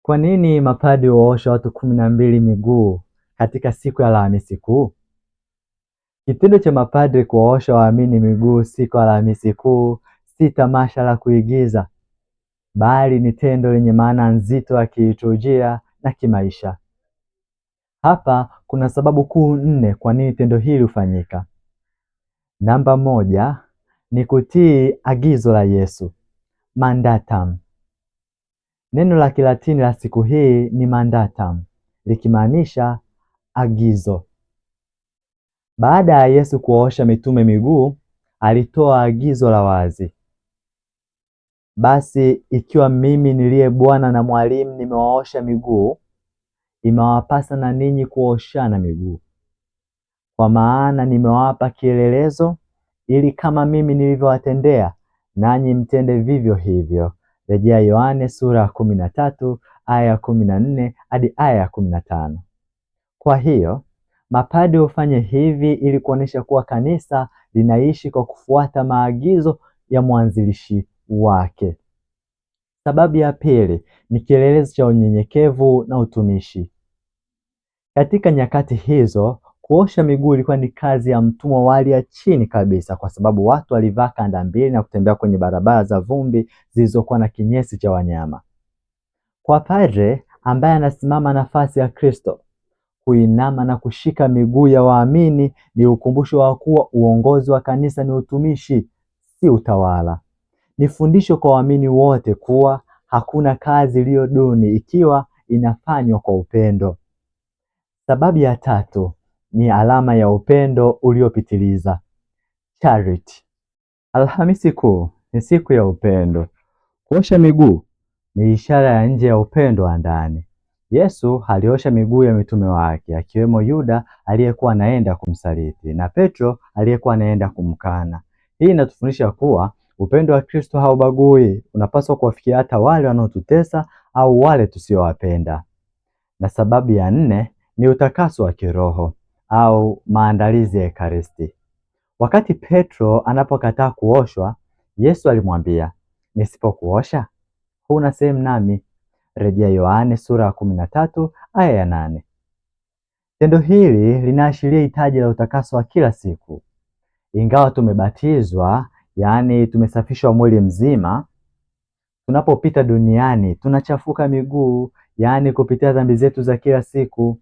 Kwa nini mapadri huwaosha watu 12 miguu katika siku ya Alhamisi Kuu? Kitendo cha mapadri kuwaosha waamini miguu siku ya Alhamisi Kuu si tamasha la kuigiza, bali ni tendo lenye maana nzito ya kiliturujia na kimaisha. Hapa kuna sababu kuu 4 kwa nini tendo hili hufanyika. Namba 1 ni kutii agizo la Yesu, mandatum. Neno la Kilatini la siku hii ni mandatum, likimaanisha agizo. Baada ya Yesu kuwaosha mitume miguu, alitoa agizo la wazi: basi ikiwa mimi niliye Bwana na mwalimu nimewaosha miguu, imewapasa na ninyi kuoshana miguu. Kwa maana nimewapa kielelezo, ili kama mimi nilivyowatendea, nanyi mtende vivyo hivyo. Rejea Yohane sura ya 13 aya ya 14 hadi aya ya 15. Kwa hiyo mapadri hufanya hivi ili kuonesha kuwa kanisa linaishi kwa kufuata maagizo ya mwanzilishi wake. Sababu ya pili ni kielelezo cha unyenyekevu na utumishi. Katika nyakati hizo, kuosha miguu ilikuwa ni kazi ya mtumwa wa hali ya chini kabisa, kwa sababu watu walivaa kanda mbili na kutembea kwenye barabara za vumbi zilizokuwa na kinyesi cha wanyama. Kwa padre ambaye anasimama nafasi ya Kristo, kuinama na kushika miguu ya waamini ni ukumbusho wa kuwa uongozi wa kanisa ni utumishi, si utawala. Ni fundisho kwa waamini wote kuwa hakuna kazi iliyo duni ikiwa inafanywa kwa upendo. Sababu ya tatu ni alama ya upendo uliopitiliza, charity. Alhamisi Kuu ni siku ya upendo. Kuosha miguu ni ishara ya nje ya upendo wa ndani. Yesu aliosha miguu ya mitume wake, akiwemo Yuda aliyekuwa anaenda kumsaliti na Petro aliyekuwa anaenda kumkana. Hii inatufundisha kuwa upendo wa Kristo haubagui, unapaswa kuwafikia hata wale wanaotutesa au wale tusiowapenda. Na sababu ya 4 ni utakaso wa kiroho au maandalizi ya Ekaristi. Wakati Petro anapokataa kuoshwa, Yesu alimwambia, nisipokuosha huna sehemu nami. Rejea Yohane sura ya 13 aya ya 8. Tendo hili linaashiria hitaji la utakaso wa kila siku. Ingawa tumebatizwa, yaani tumesafishwa mwili mzima, tunapopita duniani tunachafuka miguu, yaani kupitia dhambi zetu za kila siku.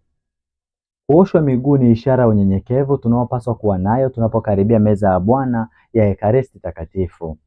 Kuoshwa miguu ni ishara ya unyenyekevu tunaopaswa kuwa nayo tunapokaribia meza ya Bwana ya Ekaristi Takatifu.